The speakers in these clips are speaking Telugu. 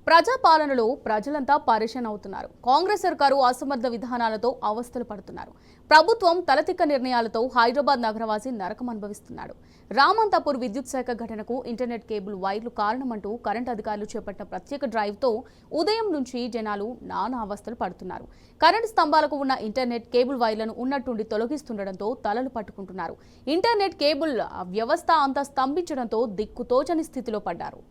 ప్రజాపాలనలో ప్రజలంతా పరేషాన్ అవుతున్నారు. కాంగ్రెస్ సర్కారు అసమర్థ విధానాలతో అవస్థలు పడుతున్నారు. ప్రభుత్వం తలతిక్క నిర్ణయాలతో హైదరాబాద్ నగరవాసి నరకం అనుభవిస్తున్నాడు. రామంతాపూర్ విద్యుత్ శాఖ ఘటనకు ఇంటర్నెట్ కేబుల్ వైర్లు కారణమంటూ కరెంట్ అధికారులు చేపట్టిన ప్రత్యేక డ్రైవ్తో ఉదయం నుంచి జనాలు నానా అవస్థలు పడుతున్నారు. కరెంట్ స్తంభాలకు ఉన్న ఇంటర్నెట్ కేబుల్ వైర్లను ఉన్నట్టుండి తొలగిస్తుండటంతో తలలు పట్టుకుంటున్నారు. ఇంటర్నెట్ కేబుల్ వ్యవస్థ అంతా స్తంభించడంతో దిక్కుతోచని స్థితిలో పడ్డారు.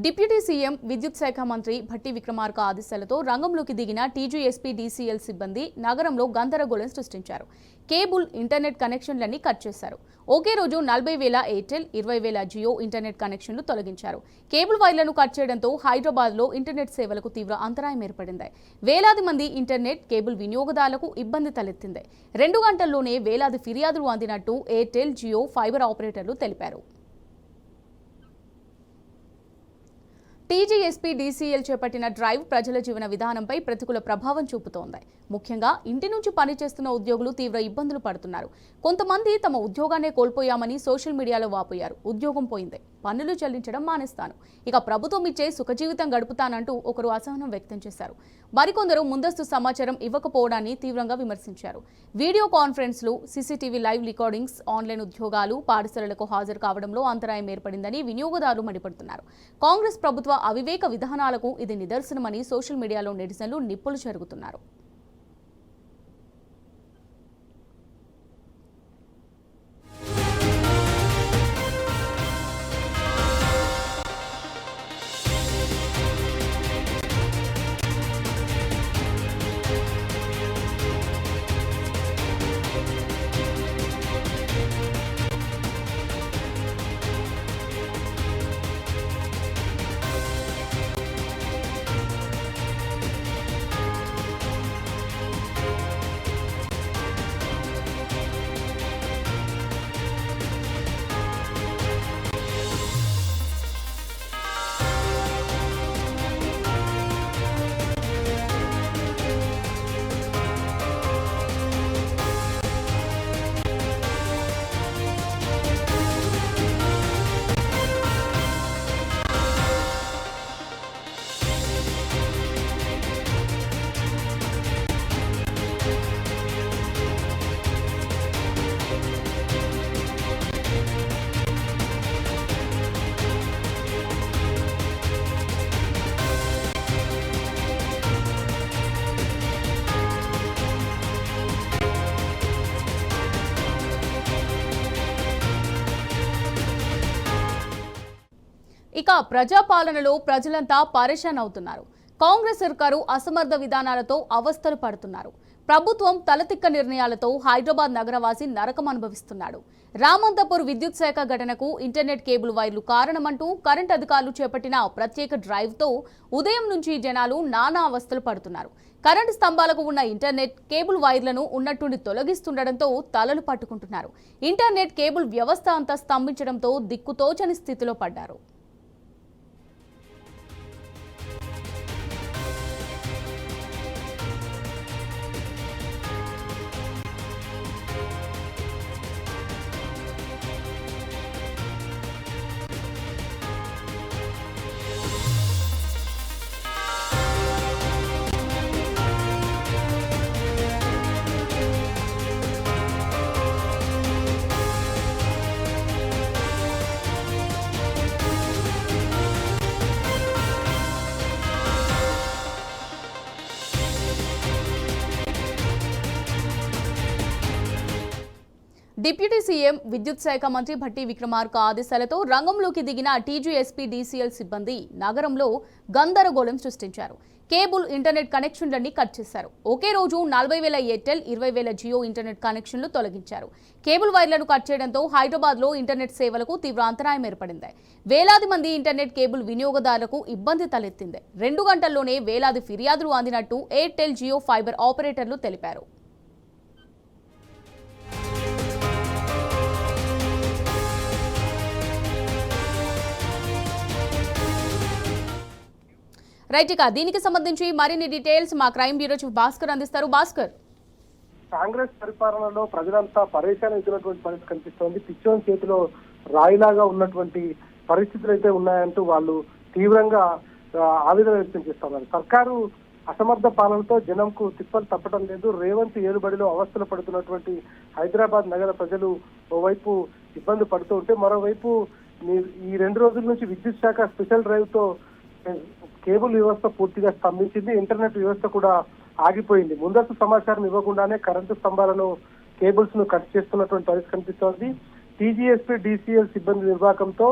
డిప్యూటీ సీఎం విద్యుత్ శాఖ మంత్రి భట్టి విక్రమార్క ఆదేశాలతో రంగంలోకి దిగిన టీజీఎస్పీ డీసీఎల్ సిబ్బంది నగరంలో గందరగోళం సృష్టించారు. కేబుల్ ఇంటర్నెట్ కనెక్షన్లన్నీ కట్ చేశారు. ఒకే రోజు 40,000 ఎయిర్టెల్, 20,000 జియో ఇంటర్నెట్ కనెక్షన్లు తొలగించారు. కేబుల్ వైర్లను కట్ చేయడంతో హైదరాబాద్లో ఇంటర్నెట్ సేవలకు తీవ్ర అంతరాయం ఏర్పడింది. వేలాది మంది ఇంటర్నెట్ కేబుల్ వినియోగదారులకు ఇబ్బంది తలెత్తింది. 2 గంటల్లోనే వేలాది ఫిర్యాదులు అందినట్టు ఎయిర్టెల్, జియో ఫైబర్ ఆపరేటర్లు తెలిపారు. టీజీఎస్పీ డీసీఎల్ చేపట్టిన డ్రైవ్ ప్రజల జీవన విధానంపై ప్రతికూల ప్రభావం చూపుతోంది. ముఖ్యంగా ఇంటి నుంచి పనిచేస్తున్న ఉద్యోగులు తీవ్ర ఇబ్బందులు పడుతున్నారు. కొంతమంది తమ ఉద్యోగాన్నే కోల్పోయామని సోషల్ మీడియాలో వాపోయారు. ఉద్యోగం పోయింది, పన్నులు చెల్లించడం మానేస్తాను, ఇక ప్రభుత్వం ఇచ్చే సుఖజీవితం గడుపుతానంటూ ఒకరు అసహనం వ్యక్తం చేశారు. మరికొందరు ముందస్తు సమాచారం ఇవ్వకపోవడాన్ని తీవ్రంగా విమర్శించారు. వీడియో కాన్ఫరెన్స్లు, సీసీటీవీ లైవ్ రికార్డింగ్స్, ఆన్లైన్ ఉద్యోగాలు, పాఠశాలలకు హాజరు కావడంలో అంతరాయం ఏర్పడిందని వినియోగదారులు మండిపడుతున్నారు. కాంగ్రెస్ ప్రభుత్వ అవివేక విధానాలకు ఇది నిదర్శనమని సోషల్ మీడియాలో నెటిజన్లు నిప్పులు చెరుగుతున్నారు. ఇక ప్రజాపాలనలో ప్రజలంతా పరేషాన్ అవుతున్నారు. కాంగ్రెస్ సర్కారు అసమర్థ విధానాలతో అవస్థలు పడుతున్నారు. ప్రభుత్వం తలతిక్క నిర్ణయాలతో హైదరాబాద్ నగరవాసి నరకం అనుభవిస్తున్నాడు. రామంతాపూర్ విద్యుత్ శాఖ ఘటనకు ఇంటర్నెట్ కేబుల్ వైర్లు కారణమంటూ కరెంట్ అధికారులు చేపట్టిన ప్రత్యేక డ్రైవ్తో ఉదయం నుంచి జనాలు నానా అవస్థలు పడుతున్నారు. కరెంటు స్తంభాలకు ఉన్న ఇంటర్నెట్ కేబుల్ వైర్లను ఉన్నట్టుండి తొలగిస్తుండటంతో తలలు పట్టుకుంటున్నారు. ఇంటర్నెట్ కేబుల్ వ్యవస్థ అంతా స్తంభించడంతో దిక్కుతోచని స్థితిలో పడ్డారు. డిప్యూటీ సీఎం విద్యుత్ శాఖ మంత్రి భట్టి విక్రమార్క ఆదేశాలతో రంగంలోకి దిగిన టీజీఎస్పీ డీసీఎల్ సిబ్బంది నగరంలో గందరగోళం సృష్టించారు. కేబుల్ ఇంటర్నెట్ కనెక్షన్లన్నీ కట్ చేశారు. ఒకే రోజు 40,000 ఎయిర్టెల్, 20,000 జియో ఇంటర్నెట్ కనెక్షన్లు తొలగించారు. కేబుల్ వైర్లను కట్ చేయడంతో హైదరాబాద్లో ఇంటర్నెట్ సేవలకు తీవ్ర అంతరాయం ఏర్పడింది. వేలాది మంది ఇంటర్నెట్ కేబుల్ వినియోగదారులకు ఇబ్బంది తలెత్తింది. 2 గంటల్లోనే వేలాది ఫిర్యాదులు అందినట్టు ఎయిర్టెల్, జియో ఫైబర్ ఆపరేటర్లు తెలిపారు. రైట్, ఇక దీనికి సంబంధించి మరిన్ని డీటెయిల్స్ మా క్రైమ్ బ్యూరో చీఫ్ భాస్కర్ అందిస్తారు. భాస్కర్, కాంగ్రెస్ పరిపాలనలో ప్రజలంతా పరేషాన్ అవుతున్నటువంటి పరిస్థితి కనిపిస్తోంది. పిచ్చోని చేతిలో రాయిలాగా ఉన్నటువంటి పరిస్థితులు అయితే ఉన్నాయంటూ వాళ్ళు తీవ్రంగా ఆవేదన వ్యక్తం చేస్తున్నారు. సర్కారు అసమర్థ పాలనతో జనంకు తిప్పలు తప్పడం లేదు. రేవంత్ ఏలుబడిలో అవస్థలు పడుతున్నటువంటి హైదరాబాద్ నగర ప్రజలు ఓవైపు ఇబ్బంది పడుతూ ఉంటే, మరోవైపు ఈ 2 రోజుల నుంచి విద్యుత్ శాఖ స్పెషల్ డ్రైవ్ తో కేబుల్ వ్యవస్థ పూర్తిగా స్తంభించింది. ఇంటర్నెట్ వ్యవస్థ కూడా ఆగిపోయింది. ముందస్తు సమాచారం ఇవ్వకుండానే కరెంటు స్తంభాలను కేబుల్స్ ను కట్ చేస్తున్నటువంటి పరిస్థితి కనిపిస్తోంది. టీజీఎస్పీ డిసిఎల్ సిబ్బంది నిర్వాహకంతో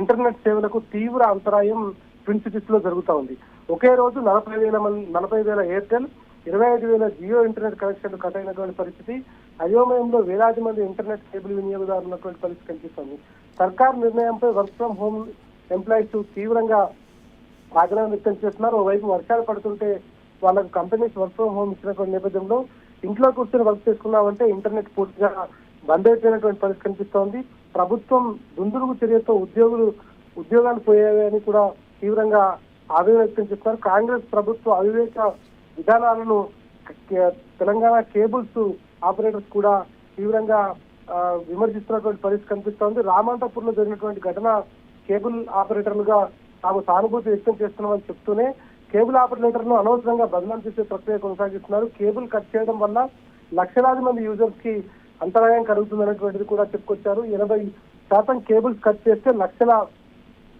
ఇంటర్నెట్ సేవలకు తీవ్ర అంతరాయం ట్విన్ సిటీస్ లో జరుగుతా ఉంది. ఒకే రోజు 40,000 ఎయిర్టెల్, 25,000 జియో ఇంటర్నెట్ కనెక్షన్లు కట్ అయినటువంటి పరిస్థితి. అయోమయంలో వేలాది మంది ఇంటర్నెట్ కేబుల్ వినియోగదారులు ఉన్నటువంటి పరిస్థితి కనిపిస్తోంది. సర్కార్ నిర్ణయంపై వర్క్ ఫ్రం హోమ్ ఎంప్లాయీస్ తీవ్రంగా ఆగ్రహం వ్యక్తం చేస్తున్నారు. ఓవైపు వర్షాలు పడుతుంటే వాళ్ళకు కంపెనీస్ వర్క్ ఫ్రం హోమ్ ఇచ్చినటువంటి నేపథ్యంలో ఇంట్లో కూర్చొని వర్క్ చేసుకున్నామంటే ఇంటర్నెట్ పూర్తిగా బంద్ అయిపోయినటువంటి పరిస్థితి కనిపిస్తోంది. ప్రభుత్వం దుందుడుగు చర్యతో ఉద్యోగాలు పోయాయని కూడా తీవ్రంగా ఆవేదన వ్యక్తం చేస్తున్నారు. కాంగ్రెస్ ప్రభుత్వ అవివేక విధానాలను తెలంగాణ కేబుల్స్ ఆపరేటర్స్ కూడా తీవ్రంగా విమర్శిస్తున్నటువంటి పరిస్థితి కనిపిస్తోంది. రామంతపూర్ లో జరిగినటువంటి ఘటన కేబుల్ ఆపరేటర్లుగా తాము సానుభూతి వ్యక్తం చేస్తున్నామని చెప్తూనే కేబుల్ ఆపరేటర్ను అనవసరంగా బదనాం చేసే ప్రక్రియ కొనసాగిస్తున్నారు. కేబుల్ కట్ చేయడం వల్ల లక్షలాది మంది యూజర్స్ కి అంతరాయం కలుగుతుందనేటువంటిది కూడా చెప్పుకొచ్చారు. 80% కేబుల్స్ కట్ చేస్తే లక్షల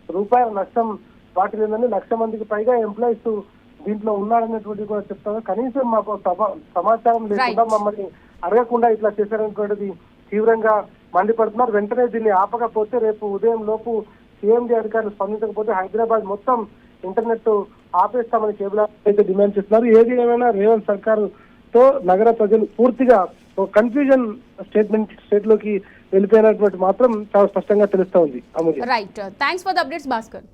రూపాయల నష్టం వాటిల్లిందని, 1,00,000 మందికి పైగా ఎంప్లాయీస్ దీంట్లో ఉన్నారనేటువంటిది కూడా చెప్తారు. కనీసం మాకు సమాచారం లేకుండా మమ్మల్ని అడగకుండా ఇట్లా చేశారనేటువంటిది తీవ్రంగా మండిపడుతున్నారు. వెంటనే దీన్ని ఆపకపోతే రేపు ఉదయం లోపు సిఎండి అధికారులు స్పందించకపోతే హైదరాబాద్ మొత్తం ఇంటర్నెట్ ఆపేస్తామని కేబుల్ అయితే డిమాండ్ చేస్తున్నారు. ఏది ఏమైనా రేవంత్ సర్కారు తో నగర ప్రజలు పూర్తిగా కన్ఫ్యూజన్ స్టేట్ లోకి వెళ్ళిపోయినటువంటి మాత్రం చాలా స్పష్టంగా తెలుస్తా ఉంది. Right, thanks for the updates Bhaskar.